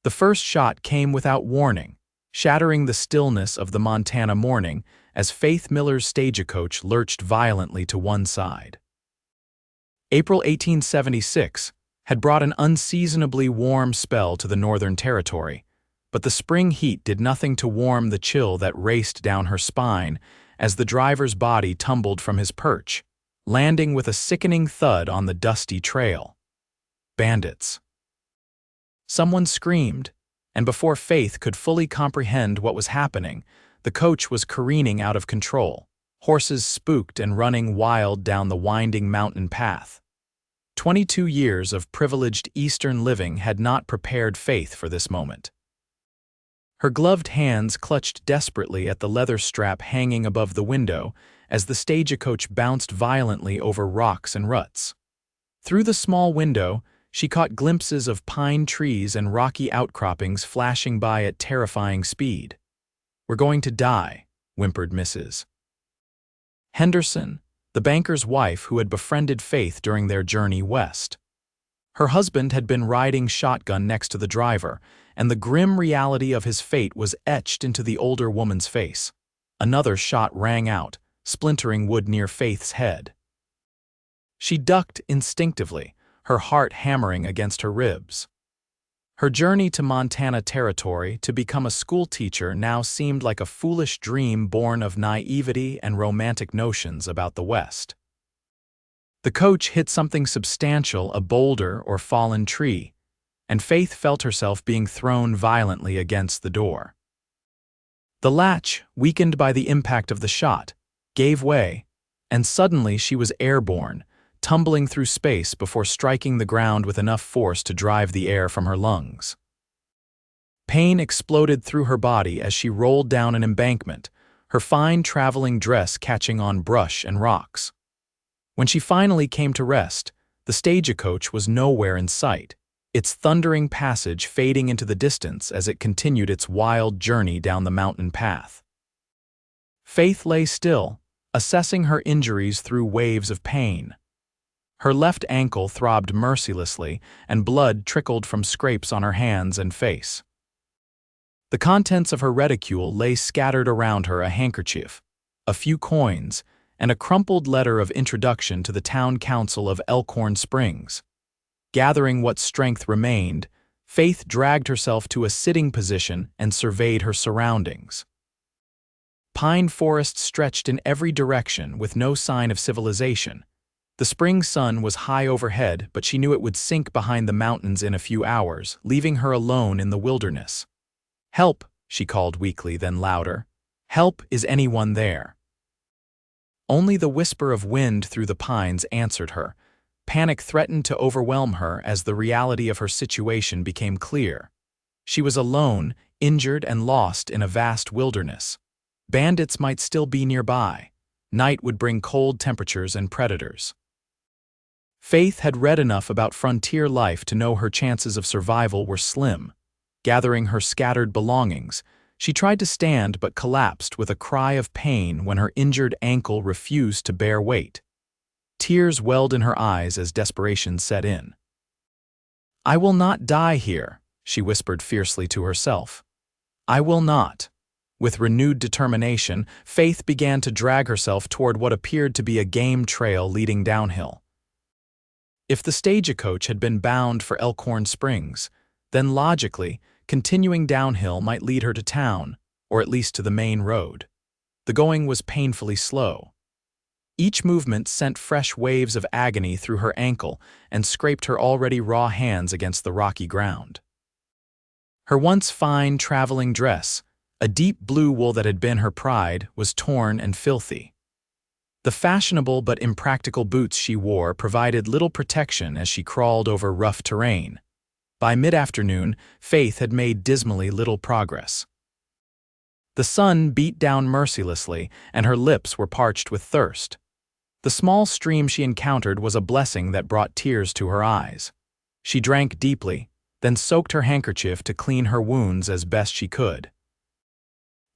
The first shot came without warning, shattering the stillness of the Montana morning as Faith Miller's stagecoach lurched violently to one side. April 1876 had brought an unseasonably warm spell to the Northern Territory, but the spring heat did nothing to warm the chill that raced down her spine as the driver's body tumbled from his perch, landing with a sickening thud on the dusty trail. Bandits. Someone screamed, and before Faith could fully comprehend what was happening, the coach was careening out of control, horses spooked and running wild down the winding mountain path. 22 years of privileged Eastern living had not prepared Faith for this moment. Her gloved hands clutched desperately at the leather strap hanging above the window as the stagecoach bounced violently over rocks and ruts. Through the small window, she caught glimpses of pine trees and rocky outcroppings flashing by at terrifying speed. "We're going to die," whimpered Mrs. Henderson, the banker's wife who had befriended Faith during their journey west. Her husband had been riding shotgun next to the driver, and the grim reality of his fate was etched into the older woman's face. Another shot rang out, splintering wood near Faith's head. She ducked instinctively, her heart hammering against her ribs. Her journey to Montana Territory to become a schoolteacher now seemed like a foolish dream born of naivety and romantic notions about the West. The coach hit something substantial, a boulder or fallen tree, and Faith felt herself being thrown violently against the door. The latch, weakened by the impact of the shot, gave way, and suddenly she was airborne, tumbling through space before striking the ground with enough force to drive the air from her lungs. Pain exploded through her body as she rolled down an embankment, her fine traveling dress catching on brush and rocks. When she finally came to rest, the stagecoach was nowhere in sight, its thundering passage fading into the distance as it continued its wild journey down the mountain path. Faith lay still, assessing her injuries through waves of pain. Her left ankle throbbed mercilessly, and blood trickled from scrapes on her hands and face. The contents of her reticule lay scattered around her: a handkerchief, a few coins, and a crumpled letter of introduction to the town council of Elkhorn Springs. Gathering what strength remained, Faith dragged herself to a sitting position and surveyed her surroundings. Pine forests stretched in every direction with no sign of civilization. The spring sun was high overhead, but she knew it would sink behind the mountains in a few hours, leaving her alone in the wilderness. "Help," she called weakly, then louder. "Help, is anyone there?" Only the whisper of wind through the pines answered her. Panic threatened to overwhelm her as the reality of her situation became clear. She was alone, injured and lost in a vast wilderness. Bandits might still be nearby. Night would bring cold temperatures and predators. Faith had read enough about frontier life to know her chances of survival were slim. Gathering her scattered belongings, she tried to stand but collapsed with a cry of pain when her injured ankle refused to bear weight. Tears welled in her eyes as desperation set in. "I will not die here," she whispered fiercely to herself. "I will not." With renewed determination, Faith began to drag herself toward what appeared to be a game trail leading downhill. If the stagecoach had been bound for Elkhorn Springs, then logically, continuing downhill might lead her to town, or at least to the main road. The going was painfully slow. Each movement sent fresh waves of agony through her ankle and scraped her already raw hands against the rocky ground. Her once fine traveling dress, a deep blue wool that had been her pride, was torn and filthy. The fashionable but impractical boots she wore provided little protection as she crawled over rough terrain. By mid-afternoon, Faith had made dismally little progress. The sun beat down mercilessly, and her lips were parched with thirst. The small stream she encountered was a blessing that brought tears to her eyes. She drank deeply, then soaked her handkerchief to clean her wounds as best she could.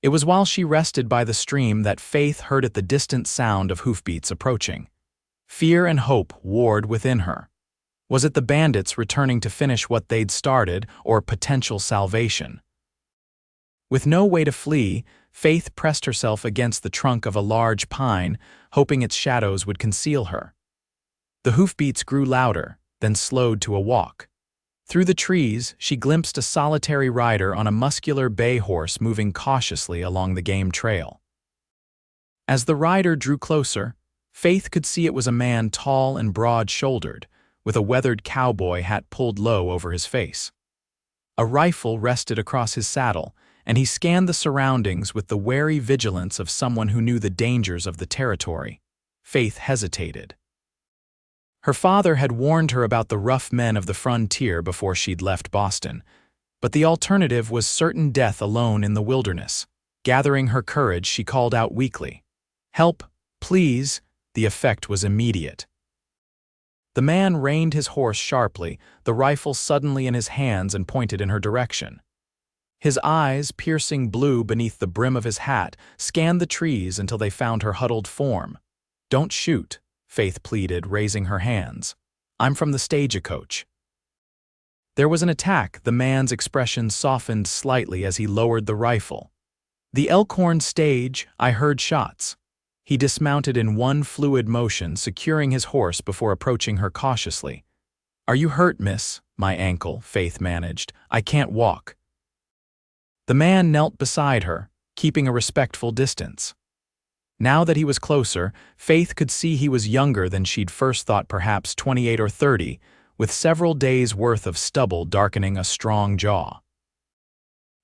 It was while she rested by the stream that Faith heard at the distant sound of hoofbeats approaching. Fear and hope warred within her. Was it the bandits returning to finish what they'd started, or potential salvation? With no way to flee, Faith pressed herself against the trunk of a large pine, hoping its shadows would conceal her. The hoofbeats grew louder, then slowed to a walk. Through the trees, she glimpsed a solitary rider on a muscular bay horse moving cautiously along the game trail. As the rider drew closer, Faith could see it was a man tall and broad-shouldered, with a weathered cowboy hat pulled low over his face. A rifle rested across his saddle, and he scanned the surroundings with the wary vigilance of someone who knew the dangers of the territory. Faith hesitated. Her father had warned her about the rough men of the frontier before she'd left Boston, but the alternative was certain death alone in the wilderness. Gathering her courage, she called out weakly, "Help, please!" The effect was immediate. The man reined his horse sharply, the rifle suddenly in his hands, and pointed in her direction. His eyes, piercing blue beneath the brim of his hat, scanned the trees until they found her huddled form. "Don't shoot," Faith pleaded, raising her hands. "I'm from the stagecoach." There was an attack. The man's expression softened slightly as he lowered the rifle. "The Elkhorn stage, I heard shots." He dismounted in one fluid motion, securing his horse before approaching her cautiously. "Are you hurt, miss?" "My ankle," Faith managed. "I can't walk." The man knelt beside her, keeping a respectful distance. Now that he was closer, Faith could see he was younger than she'd first thought, perhaps 28 or 30, with several days' worth of stubble darkening a strong jaw.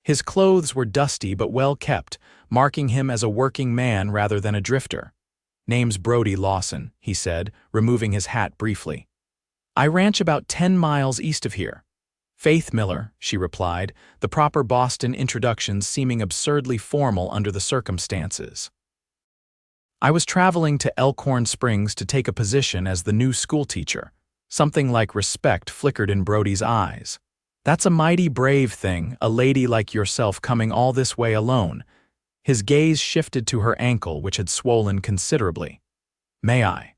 His clothes were dusty but well kept, marking him as a working man rather than a drifter. "Name's Brody Lawson," he said, removing his hat briefly. "I ranch about 10 miles east of here." "Faith Miller," she replied, the proper Boston introductions seeming absurdly formal under the circumstances. "I was traveling to Elkhorn Springs to take a position as the new schoolteacher." Something like respect flickered in Brody's eyes. "That's a mighty brave thing, a lady like yourself coming all this way alone." His gaze shifted to her ankle, which had swollen considerably. "May I?"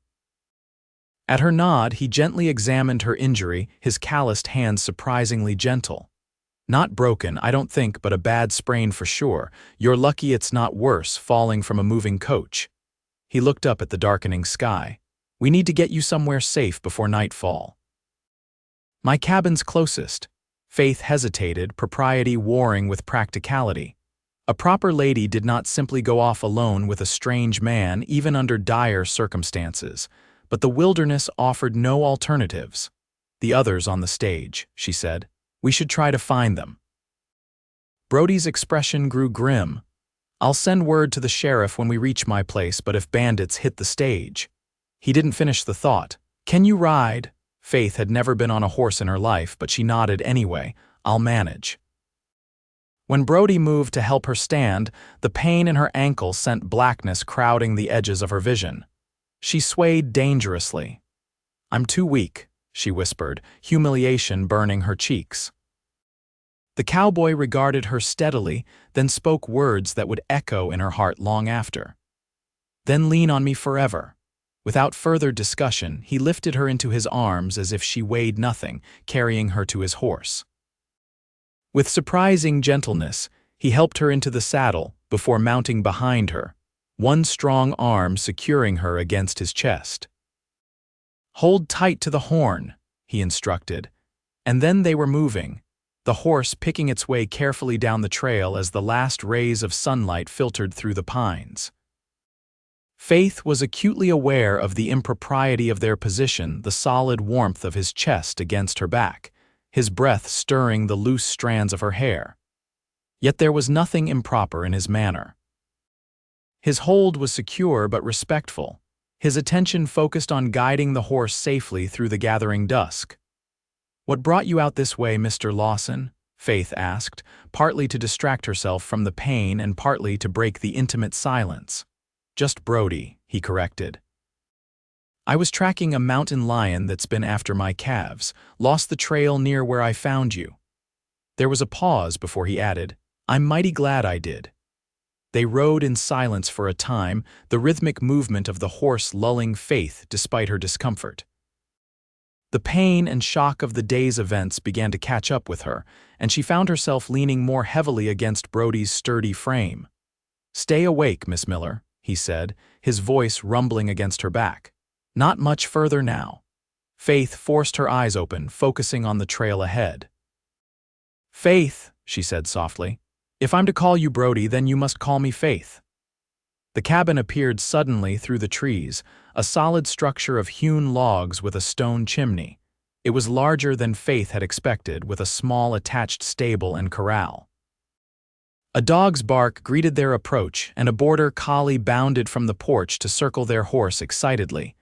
At her nod, he gently examined her injury, his calloused hands surprisingly gentle. "Not broken, I don't think, but a bad sprain for sure. You're lucky it's not worse, falling from a moving coach." He looked up at the darkening sky. "We need to get you somewhere safe before nightfall." "My cabin's closest." Faith hesitated, propriety warring with practicality. A proper lady did not simply go off alone with a strange man, even under dire circumstances. But the wilderness offered no alternatives. "The others on the stage," she said. "We should try to find them." Brody's expression grew grim. "I'll send word to the sheriff when we reach my place, but if bandits hit the stage..." He didn't finish the thought. "Can you ride?" Faith had never been on a horse in her life, but she nodded anyway. "I'll manage." When Brody moved to help her stand, the pain in her ankle sent blackness crowding the edges of her vision. She swayed dangerously. "I'm too weak," she whispered, humiliation burning her cheeks. The cowboy regarded her steadily, then spoke words that would echo in her heart long after. "Then lean on me forever." Without further discussion, he lifted her into his arms as if she weighed nothing, carrying her to his horse. With surprising gentleness, he helped her into the saddle before mounting behind her, one strong arm securing her against his chest. "Hold tight to the horn," he instructed, and then they were moving, the horse picking its way carefully down the trail as the last rays of sunlight filtered through the pines. Faith was acutely aware of the impropriety of their position, the solid warmth of his chest against her back, his breath stirring the loose strands of her hair. Yet there was nothing improper in his manner. His hold was secure but respectful, his attention focused on guiding the horse safely through the gathering dusk. "What brought you out this way, Mr. Lawson?" Faith asked, partly to distract herself from the pain and partly to break the intimate silence. "Just Brody," he corrected. "I was tracking a mountain lion that's been after my calves, lost the trail near where I found you." There was a pause before he added, "I'm mighty glad I did." They rode in silence for a time, the rhythmic movement of the horse lulling Faith despite her discomfort. The pain and shock of the day's events began to catch up with her, and she found herself leaning more heavily against Brody's sturdy frame. "Stay awake, Miss Miller," he said, his voice rumbling against her back. "Not much further now." Faith forced her eyes open, focusing on the trail ahead. "Faith," she said softly, "if I'm to call you Brody, then you must call me Faith." The cabin appeared suddenly through the trees, a solid structure of hewn logs with a stone chimney. It was larger than Faith had expected, with a small attached stable and corral. A dog's bark greeted their approach, and a border collie bounded from the porch to circle their horse excitedly.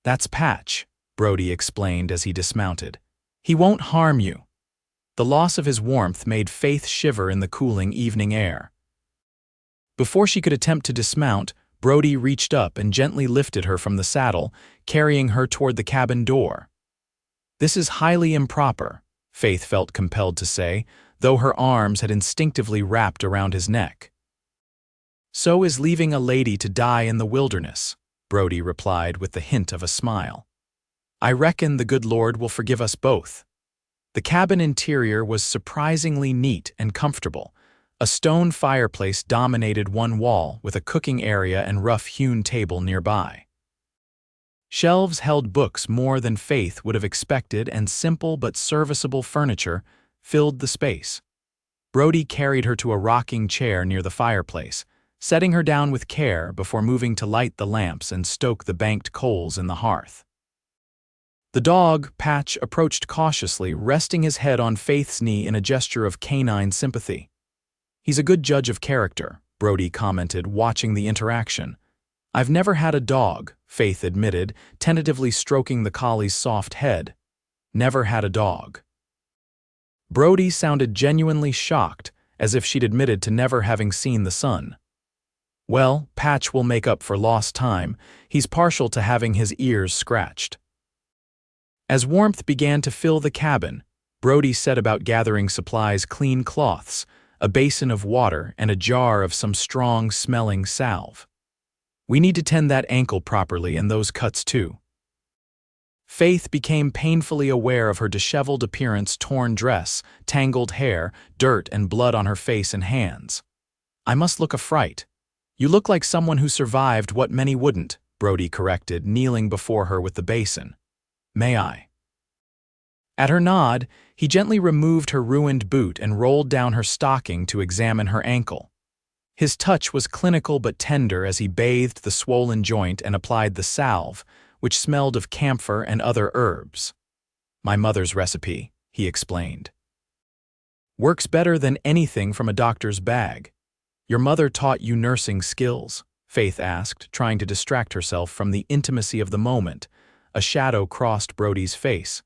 "That's Patch," Brody explained as he dismounted. "He won't harm you." The loss of his warmth made Faith shiver in the cooling evening air. Before she could attempt to dismount, Brody reached up and gently lifted her from the saddle, carrying her toward the cabin door. "This is highly improper," Faith felt compelled to say, though her arms had instinctively wrapped around his neck. "So is leaving a lady to die in the wilderness," Brody replied with the hint of a smile. "I reckon the good Lord will forgive us both." The cabin interior was surprisingly neat and comfortable. A stone fireplace dominated one wall, with a cooking area and rough-hewn table nearby. Shelves held books more than Faith would have expected, and simple but serviceable furniture filled the space. Brody carried her to a rocking chair near the fireplace, setting her down with care before moving to light the lamps and stoke the banked coals in the hearth. The dog, Patch, approached cautiously, resting his head on Faith's knee in a gesture of canine sympathy. "He's a good judge of character," Brody commented, watching the interaction. "I've never had a dog," Faith admitted, tentatively stroking the collie's soft head. "Never had a dog." Brody sounded genuinely shocked, as if she'd admitted to never having seen the sun. "Well, Patch will make up for lost time. He's partial to having his ears scratched." As warmth began to fill the cabin, Brody set about gathering supplies: clean cloths, a basin of water, and a jar of some strong-smelling salve. "We need to tend that ankle properly, and those cuts too." Faith became painfully aware of her disheveled appearance, torn dress, tangled hair, dirt and blood on her face and hands. "I must look a fright." "You look like someone who survived what many wouldn't," Brody corrected, kneeling before her with the basin. "May I?" At her nod, he gently removed her ruined boot and rolled down her stocking to examine her ankle. His touch was clinical but tender as he bathed the swollen joint and applied the salve, which smelled of camphor and other herbs. "My mother's recipe," he explained. "Works better than anything from a doctor's bag." "Your mother taught you nursing skills?" Faith asked, trying to distract herself from the intimacy of the moment. A shadow crossed Brody's face.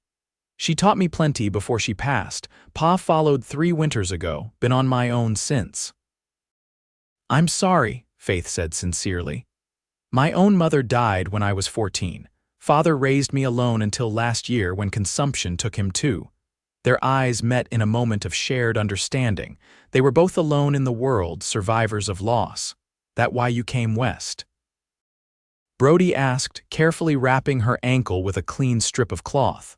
"She taught me plenty before she passed. Pa followed 3 winters ago, been on my own since." "I'm sorry," Faith said sincerely. "My own mother died when I was 14. Father raised me alone until last year when consumption took him too." Their eyes met in a moment of shared understanding. They were both alone in the world, survivors of loss. "That why you came west?" Brody asked, carefully wrapping her ankle with a clean strip of cloth.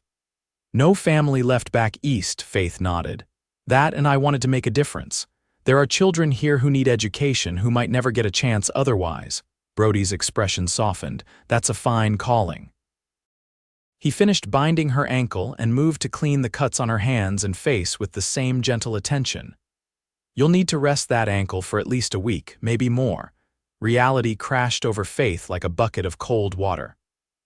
"No family left back east," Faith nodded. "That, and I wanted to make a difference. There are children here who need education who might never get a chance otherwise." Brody's expression softened. "That's a fine calling." He finished binding her ankle and moved to clean the cuts on her hands and face with the same gentle attention. "You'll need to rest that ankle for at least a week, maybe more." Reality crashed over Faith like a bucket of cold water.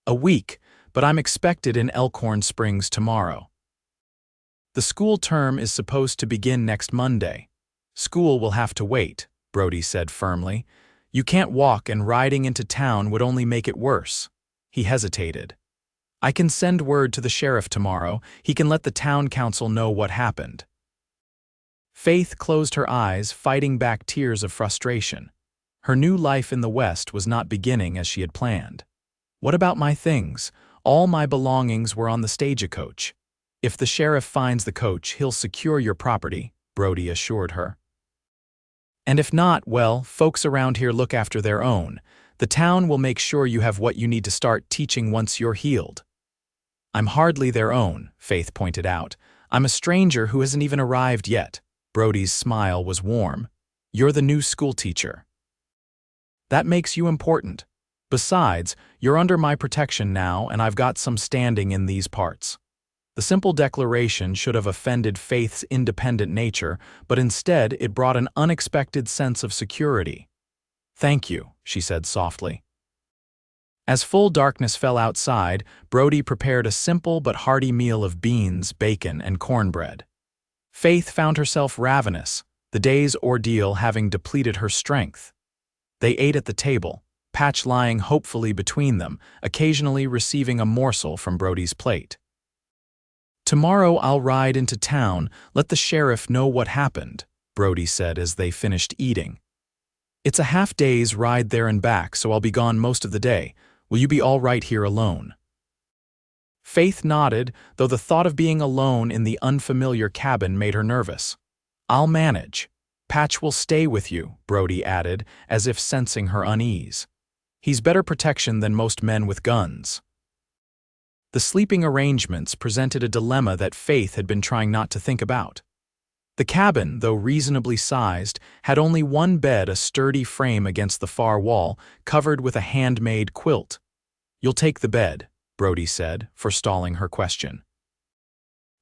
"A week, but I'm expected in Elkhorn Springs tomorrow." "The school term is supposed to begin next Monday. School will have to wait," Brody said firmly. "You can't walk, and riding into town would only make it worse." He hesitated. "I can send word to the sheriff tomorrow. He can let the town council know what happened." Faith closed her eyes, fighting back tears of frustration. Her new life in the West was not beginning as she had planned. "What about my things? All my belongings were on the stagecoach." "If the sheriff finds the coach, he'll secure your property," Brody assured her. "And if not, well, folks around here look after their own. The town will make sure you have what you need to start teaching once you're healed." I'm hardly their own, Faith pointed out. I'm a stranger who hasn't even arrived yet. Brody's smile was warm. You're the new schoolteacher. That makes you important. Besides, you're under my protection now, and I've got some standing in these parts. The simple declaration should have offended Faith's independent nature, but instead it brought an unexpected sense of security. Thank you, she said softly. As full darkness fell outside, Brody prepared a simple but hearty meal of beans, bacon, and cornbread. Faith found herself ravenous, the day's ordeal having depleted her strength. They ate at the table, Patch lying hopefully between them, occasionally receiving a morsel from Brody's plate. Tomorrow I'll ride into town, let the sheriff know what happened, Brody said as they finished eating. It's a half-day's ride there and back, so I'll be gone most of the day. Will you be all right here alone? Faith nodded, though the thought of being alone in the unfamiliar cabin made her nervous. I'll manage. Patch will stay with you, Brody added, as if sensing her unease. He's better protection than most men with guns. The sleeping arrangements presented a dilemma that Faith had been trying not to think about. The cabin, though reasonably sized, had only one bed, a sturdy frame against the far wall, covered with a handmade quilt. You'll take the bed, Brody said, forestalling her question.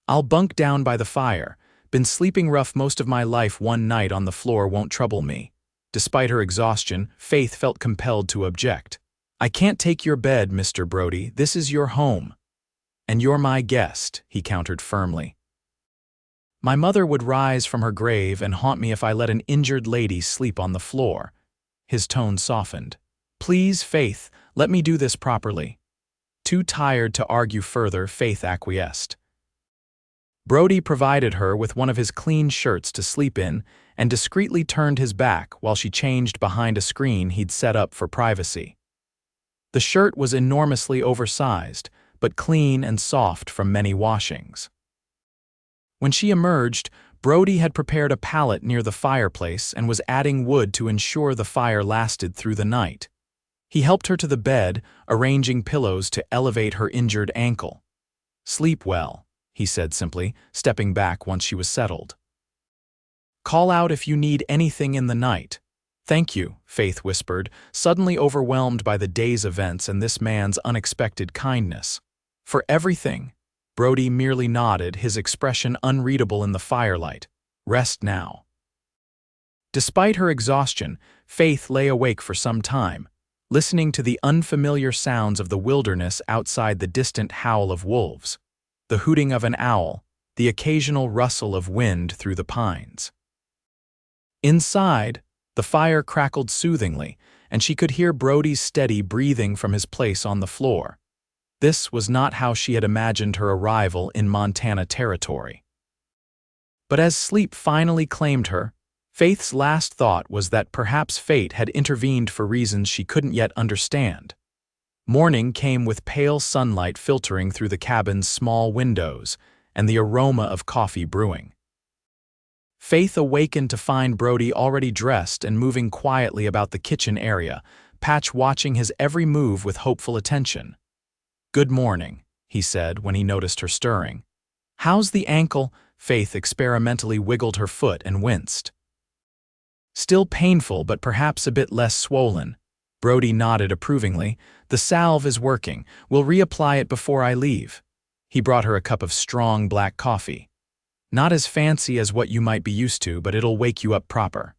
I'll bunk down by the fire. Been sleeping rough most of my life, one night on the floor won't trouble me. Despite her exhaustion, Faith felt compelled to object. I can't take your bed, Mr. Brody. This is your home. And you're my guest, he countered firmly. My mother would rise from her grave and haunt me if I let an injured lady sleep on the floor. His tone softened. Please, Faith, let me do this properly. Too tired to argue further, Faith acquiesced. Brody provided her with one of his clean shirts to sleep in and discreetly turned his back while she changed behind a screen he'd set up for privacy. The shirt was enormously oversized, but clean and soft from many washings. When she emerged, Brody had prepared a pallet near the fireplace and was adding wood to ensure the fire lasted through the night. He helped her to the bed, arranging pillows to elevate her injured ankle. Sleep well, he said simply, stepping back once she was settled. Call out if you need anything in the night. Thank you, Faith whispered, suddenly overwhelmed by the day's events and this man's unexpected kindness. For everything. Brody merely nodded, his expression unreadable in the firelight. Rest now. Despite her exhaustion, Faith lay awake for some time, listening to the unfamiliar sounds of the wilderness outside, the distant howl of wolves, the hooting of an owl, the occasional rustle of wind through the pines. Inside, the fire crackled soothingly, and she could hear Brody's steady breathing from his place on the floor. This was not how she had imagined her arrival in Montana territory. But as sleep finally claimed her, Faith's last thought was that perhaps fate had intervened for reasons she couldn't yet understand. Morning came with pale sunlight filtering through the cabin's small windows and the aroma of coffee brewing. Faith awakened to find Brody already dressed and moving quietly about the kitchen area, Patch watching his every move with hopeful attention. Good morning, he said when he noticed her stirring. How's the ankle? Faith experimentally wiggled her foot and winced. Still painful, but perhaps a bit less swollen. Brody nodded approvingly. The salve is working. We'll reapply it before I leave. He brought her a cup of strong black coffee. Not as fancy as what you might be used to, but it'll wake you up proper.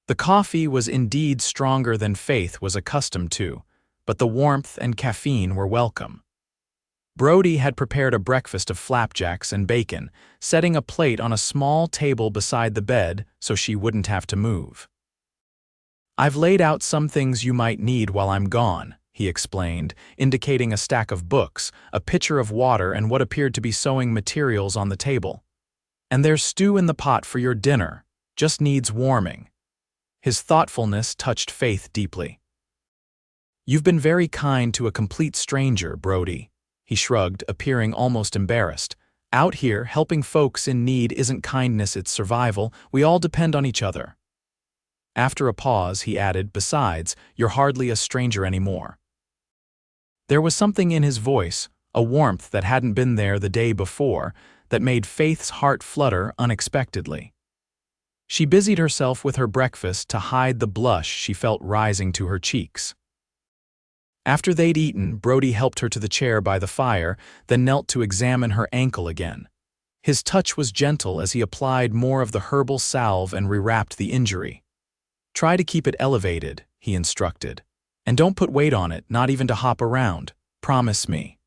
The coffee was indeed stronger than Faith was accustomed to, but the warmth and caffeine were welcome. Brody had prepared a breakfast of flapjacks and bacon, setting a plate on a small table beside the bed so she wouldn't have to move. I've laid out some things you might need while I'm gone, he explained, indicating a stack of books, a pitcher of water, and what appeared to be sewing materials on the table. And there's stew in the pot for your dinner, just needs warming. His thoughtfulness touched Faith deeply. You've been very kind to a complete stranger, Brody. He shrugged, appearing almost embarrassed. Out here, helping folks in need isn't kindness, it's survival. We all depend on each other. After a pause, he added, besides, you're hardly a stranger anymore. There was something in his voice, a warmth that hadn't been there the day before, that made Faith's heart flutter unexpectedly. She busied herself with her breakfast to hide the blush she felt rising to her cheeks. After they'd eaten, Brody helped her to the chair by the fire, then knelt to examine her ankle again. His touch was gentle as he applied more of the herbal salve and rewrapped the injury. "Try to keep it elevated," he instructed. "And don't put weight on it, not even to hop around. Promise me."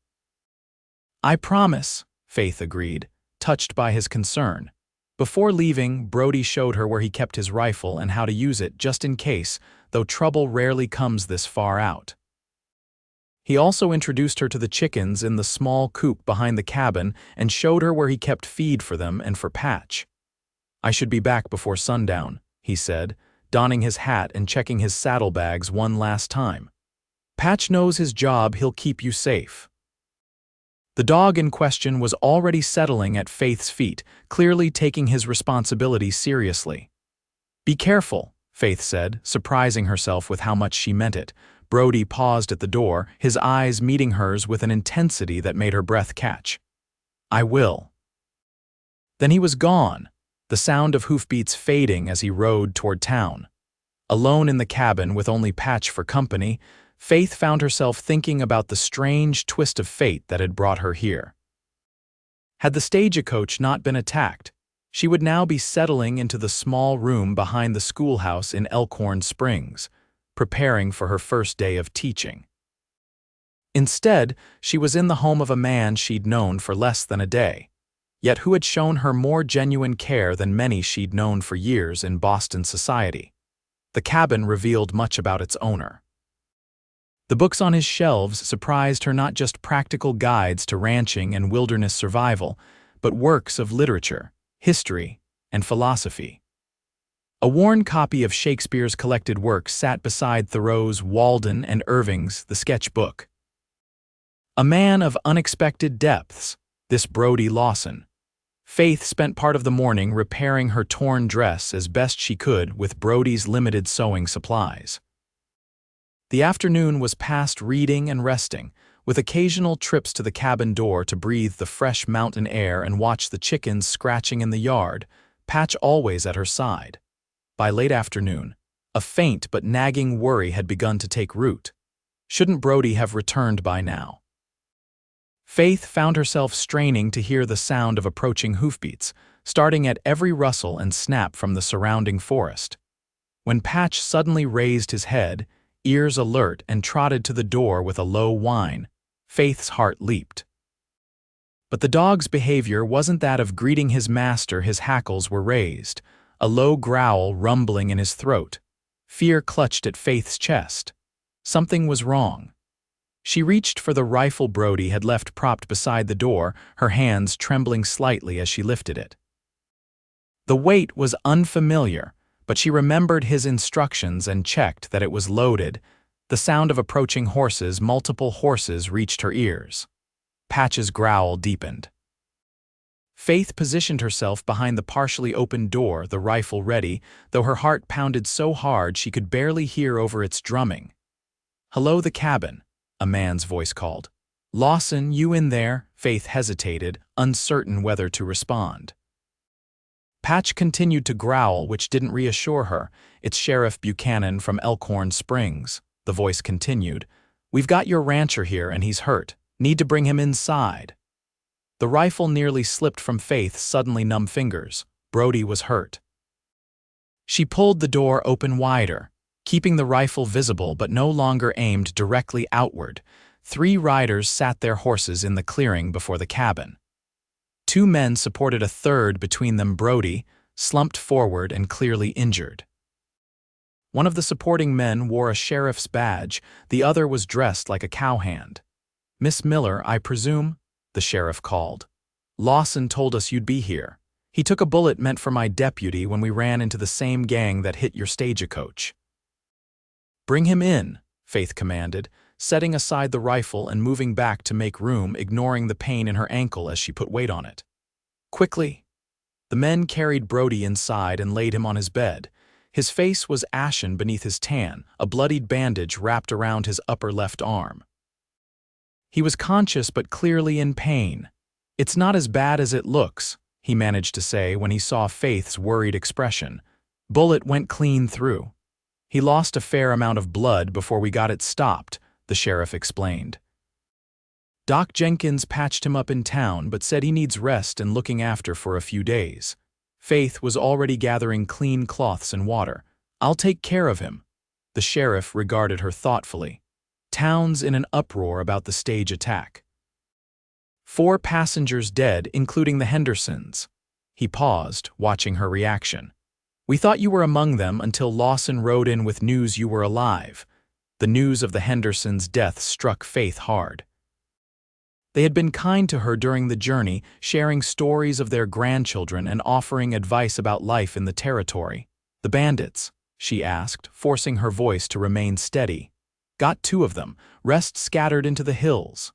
"I promise," Faith agreed, touched by his concern. Before leaving, Brody showed her where he kept his rifle and how to use it just in case, though trouble rarely comes this far out. He also introduced her to the chickens in the small coop behind the cabin and showed her where he kept feed for them and for Patch. "I should be back before sundown," he said, donning his hat and checking his saddlebags one last time. "Patch knows his job, he'll keep you safe." The dog in question was already settling at Faith's feet, clearly taking his responsibility seriously. "Be careful," Faith said, surprising herself with how much she meant it. Brody paused at the door, his eyes meeting hers with an intensity that made her breath catch. "I will." Then he was gone, the sound of hoofbeats fading as he rode toward town. Alone in the cabin with only Patch for company, Faith found herself thinking about the strange twist of fate that had brought her here. Had the stagecoach not been attacked, she would now be settling into the small room behind the schoolhouse in Elkhorn Springs, preparing for her first day of teaching. Instead, she was in the home of a man she'd known for less than a day, yet who had shown her more genuine care than many she'd known for years in Boston society. The cabin revealed much about its owner. The books on his shelves surprised her, not just practical guides to ranching and wilderness survival, but works of literature, history, and philosophy. A worn copy of Shakespeare's collected works sat beside Thoreau's Walden and Irving's The Sketch Book. A man of unexpected depths, this Brody Lawson. Faith spent part of the morning repairing her torn dress as best she could with Brody's limited sewing supplies. The afternoon was passed reading and resting, with occasional trips to the cabin door to breathe the fresh mountain air and watch the chickens scratching in the yard, Patch always at her side. By late afternoon, a faint but nagging worry had begun to take root. Shouldn't Brody have returned by now? Faith found herself straining to hear the sound of approaching hoofbeats, starting at every rustle and snap from the surrounding forest. When Patch suddenly raised his head, ears alert, and trotted to the door with a low whine, Faith's heart leaped. But the dog's behavior wasn't that of greeting his master. His hackles were raised, a low growl rumbling in his throat. Fear clutched at Faith's chest. Something was wrong. She reached for the rifle Brody had left propped beside the door, her hands trembling slightly as she lifted it. The weight was unfamiliar, but she remembered his instructions and checked that it was loaded. The sound of approaching horses, multiple horses, reached her ears. Patch's growl deepened. Faith positioned herself behind the partially opened door, the rifle ready, though her heart pounded so hard she could barely hear over its drumming. "Hello, the cabin," a man's voice called. "Lawson, you in there?" Faith hesitated, uncertain whether to respond. Patch continued to growl, which didn't reassure her. "It's Sheriff Buchanan from Elkhorn Springs," the voice continued. "We've got your rancher here and he's hurt. Need to bring him inside." The rifle nearly slipped from Faith's suddenly numb fingers. Brody was hurt. She pulled the door open wider, keeping the rifle visible but no longer aimed directly outward. 3 riders sat their horses in the clearing before the cabin. 2 men supported a third between them. Brody, slumped forward and clearly injured. One of the supporting men wore a sheriff's badge, the other was dressed like a cowhand. "Miss Miller, I presume?" the sheriff called. "Lawson told us you'd be here. He took a bullet meant for my deputy when we ran into the same gang that hit your stagecoach." "Bring him in," Faith commanded, setting aside the rifle and moving back to make room, ignoring the pain in her ankle as she put weight on it. "Quickly." The men carried Brody inside and laid him on his bed. His face was ashen beneath his tan, a bloodied bandage wrapped around his upper left arm. He was conscious but clearly in pain. "It's not as bad as it looks," he managed to say when he saw Faith's worried expression. "Bullet went clean through. He lost a fair amount of blood before we got it stopped," the sheriff explained. Doc Jenkins patched him up in town but said he needs rest and looking after for a few days. Faith was already gathering clean cloths and water. "I'll take care of him." The sheriff regarded her thoughtfully. Town's in an uproar about the stage attack. 4 passengers dead, including the Hendersons. He paused, watching her reaction. "We thought you were among them until Lawson rode in with news you were alive." The news of the Hendersons' death struck Faith hard. They had been kind to her during the journey, sharing stories of their grandchildren and offering advice about life in the territory. "The bandits?" she asked, forcing her voice to remain steady. "Got 2 of them, rest scattered into the hills."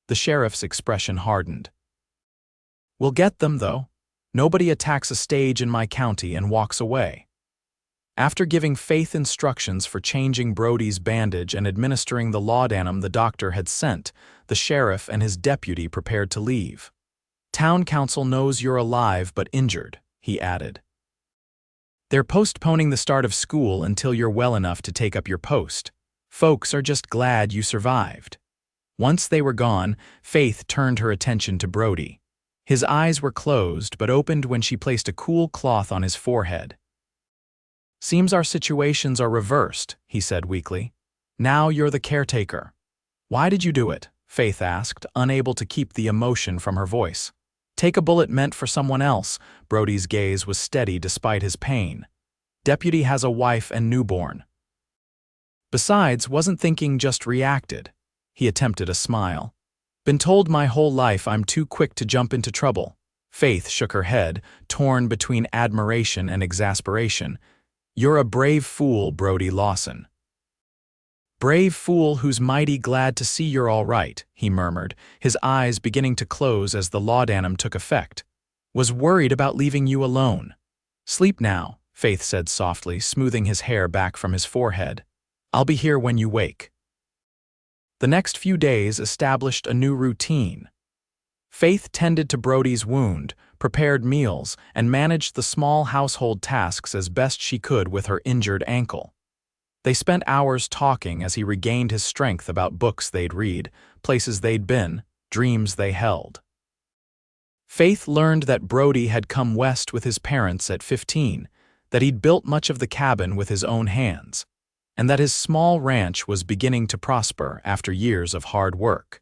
The sheriff's expression hardened. "We'll get them, though. Nobody attacks a stage in my county and walks away." After giving Faith instructions for changing Brody's bandage and administering the laudanum the doctor had sent, the sheriff and his deputy prepared to leave. "Town council knows you're alive but injured," he added. "They're postponing the start of school until you're well enough to take up your post. Folks are just glad you survived." Once they were gone, Faith turned her attention to Brody. His eyes were closed but opened when she placed a cool cloth on his forehead. "Seems our situations are reversed," he said weakly. "Now you're the caretaker." "Why did you do it?" Faith asked, unable to keep the emotion from her voice. "Take a bullet meant for someone else." Brody's gaze was steady despite his pain. "Deputy has a wife and newborn. Besides, wasn't thinking, just reacted." He attempted a smile. "Been told my whole life I'm too quick to jump into trouble." Faith shook her head, torn between admiration and exasperation. "You're a brave fool, Brody Lawson." "Brave fool who's mighty glad to see you're all right," he murmured, his eyes beginning to close as the laudanum took effect. "Was worried about leaving you alone." "Sleep now," Faith said softly, smoothing his hair back from his forehead. "I'll be here when you wake." The next few days established a new routine. Faith tended to Brody's wound, prepared meals, and managed the small household tasks as best she could with her injured ankle. They spent hours talking as he regained his strength about books they'd read, places they'd been, dreams they held. Faith learned that Brody had come west with his parents at 15, that he'd built much of the cabin with his own hands, and that his small ranch was beginning to prosper after years of hard work.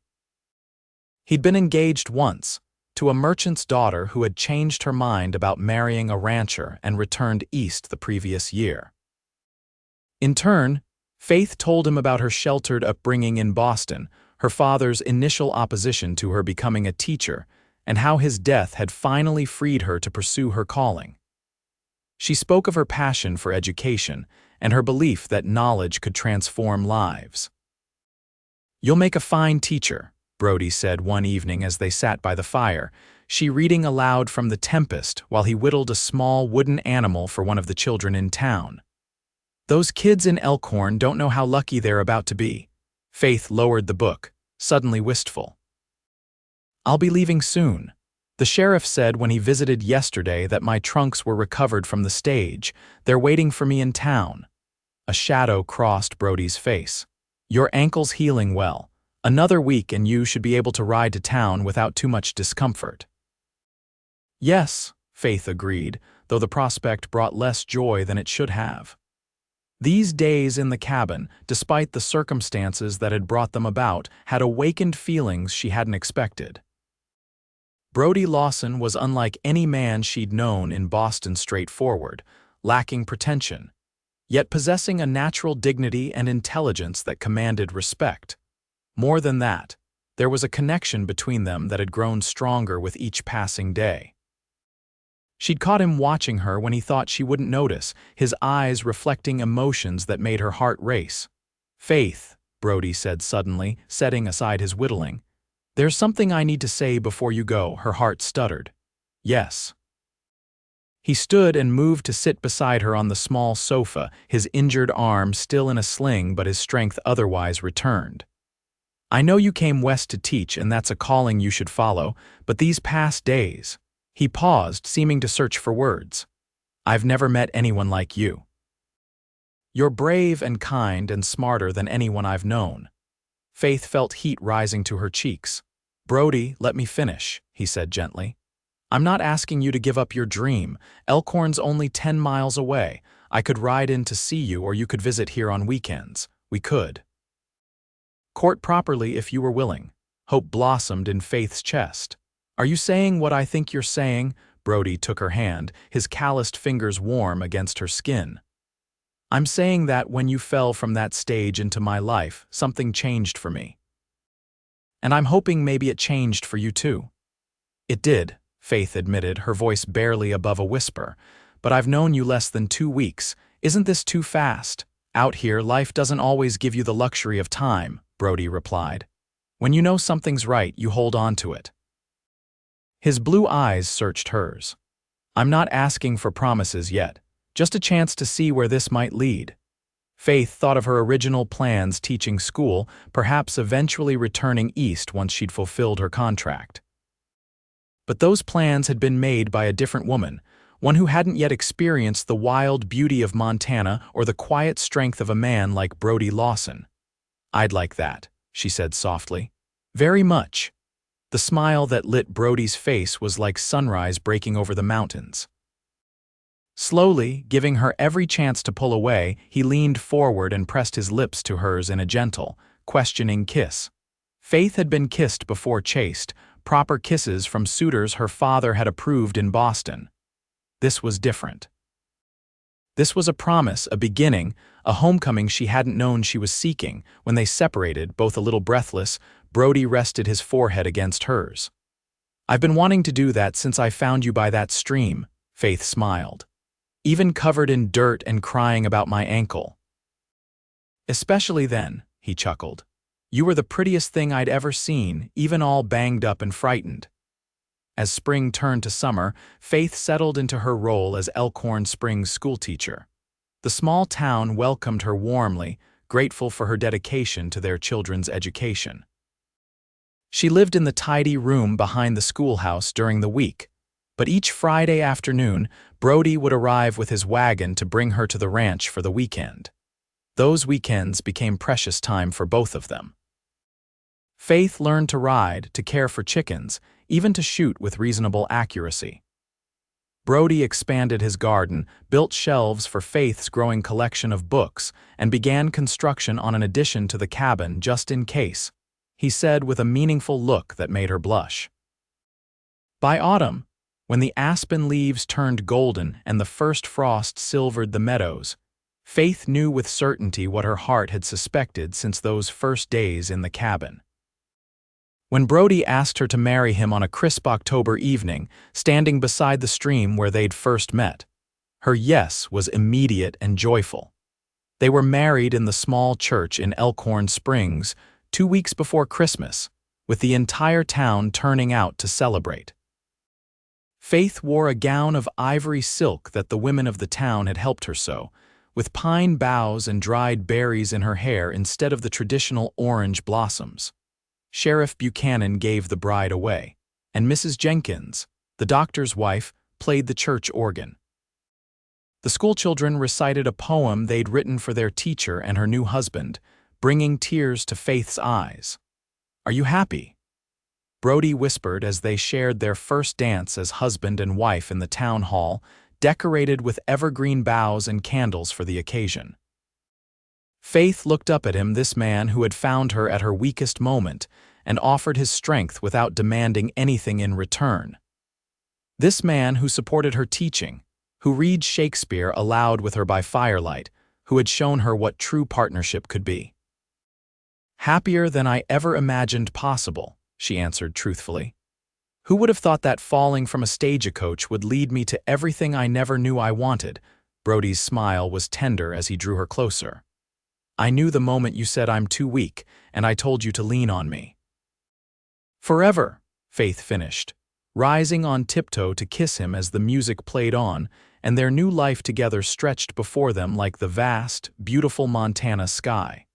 He'd been engaged once, to a merchant's daughter who had changed her mind about marrying a rancher and returned east the previous year. In turn, Faith told him about her sheltered upbringing in Boston, her father's initial opposition to her becoming a teacher, and how his death had finally freed her to pursue her calling. She spoke of her passion for education and her belief that knowledge could transform lives. "You'll make a fine teacher," Brody said one evening as they sat by the fire, she reading aloud from The Tempest while he whittled a small wooden animal for one of the children in town. "Those kids in Elkhorn don't know how lucky they're about to be." Faith lowered the book, suddenly wistful. "I'll be leaving soon. The sheriff said when he visited yesterday that my trunks were recovered from the stage. They're waiting for me in town." A shadow crossed Brody's face. "Your ankle's healing well. Another week and you should be able to ride to town without too much discomfort." "Yes," Faith agreed, though the prospect brought less joy than it should have. These days in the cabin, despite the circumstances that had brought them about, had awakened feelings she hadn't expected. Brody Lawson was unlike any man she'd known in Boston, straightforward, lacking pretension, yet possessing a natural dignity and intelligence that commanded respect. More than that, there was a connection between them that had grown stronger with each passing day. She'd caught him watching her when he thought she wouldn't notice, his eyes reflecting emotions that made her heart race. "Faith," Brody said suddenly, setting aside his whittling. "There's something I need to say before you go." Her heart stuttered. "Yes." He stood and moved to sit beside her on the small sofa, his injured arm still in a sling but his strength otherwise returned. I know you came west to teach, and that's a calling you should follow, but these past days—" He paused, seeming to search for words. "I've never met anyone like you. You're brave and kind and smarter than anyone I've known." Faith felt heat rising to her cheeks. "Brody, let me finish," he said gently. "I'm not asking you to give up your dream. Elkhorn's only 10 miles away. I could ride in to see you, or you could visit here on weekends. We could court properly if you were willing." Hope blossomed in Faith's chest. "Are you saying what I think you're saying?" Brody took her hand, his calloused fingers warm against her skin. "I'm saying that when you fell from that stage into my life, something changed for me. And I'm hoping maybe it changed for you too." "It did," Faith admitted, her voice barely above a whisper. "But I've known you less than 2 weeks. Isn't this too fast?" "Out here, life doesn't always give you the luxury of time," Brody replied. "When you know something's right, you hold on to it." His blue eyes searched hers. "I'm not asking for promises yet, just a chance to see where this might lead." Faith thought of her original plans, teaching school, perhaps eventually returning east once she'd fulfilled her contract. But those plans had been made by a different woman, one who hadn't yet experienced the wild beauty of Montana or the quiet strength of a man like Brody Lawson. "I'd like that," she said softly. "Very much." The smile that lit Brody's face was like sunrise breaking over the mountains. Slowly, giving her every chance to pull away, he leaned forward and pressed his lips to hers in a gentle, questioning kiss. Faith had been kissed before chaste, proper kisses from suitors her father had approved in Boston. This was different. This was a promise, a beginning, a homecoming she hadn't known she was seeking. When they separated, both a little breathless, Brody rested his forehead against hers. "I've been wanting to do that since I found you by that stream," Faith smiled. "Even covered in dirt and crying about my ankle." "Especially then," he chuckled. "You were the prettiest thing I'd ever seen, even all banged up and frightened." As spring turned to summer, Faith settled into her role as Elkhorn Springs schoolteacher. The small town welcomed her warmly, grateful for her dedication to their children's education. She lived in the tidy room behind the schoolhouse during the week, but each Friday afternoon, Brody would arrive with his wagon to bring her to the ranch for the weekend. Those weekends became precious time for both of them. Faith learned to ride, to care for chickens, even to shoot with reasonable accuracy. Brody expanded his garden, built shelves for Faith's growing collection of books, and began construction on an addition to the cabin just in case, he said with a meaningful look that made her blush. By autumn, when the aspen leaves turned golden and the first frost silvered the meadows, Faith knew with certainty what her heart had suspected since those first days in the cabin. When Brody asked her to marry him on a crisp October evening, standing beside the stream where they'd first met, her yes was immediate and joyful. They were married in the small church in Elkhorn Springs 2 weeks before Christmas, with the entire town turning out to celebrate. Faith wore a gown of ivory silk that the women of the town had helped her sew, with pine boughs and dried berries in her hair instead of the traditional orange blossoms. Sheriff Buchanan gave the bride away, and Mrs. Jenkins, the doctor's wife, played the church organ. The schoolchildren recited a poem they'd written for their teacher and her new husband, bringing tears to Faith's eyes. "Are you happy?" Brody whispered as they shared their first dance as husband and wife in the town hall, decorated with evergreen boughs and candles for the occasion. Faith looked up at him, this man who had found her at her weakest moment and offered his strength without demanding anything in return. This man who supported her teaching, who read Shakespeare aloud with her by firelight, who had shown her what true partnership could be. "Happier than I ever imagined possible," she answered truthfully. "Who would have thought that falling from a stagecoach would lead me to everything I never knew I wanted?" Brody's smile was tender as he drew her closer. "I knew the moment you said I'm too weak, and I told you to lean on me." "Forever," Faith finished, rising on tiptoe to kiss him as the music played on, and their new life together stretched before them like the vast, beautiful Montana sky.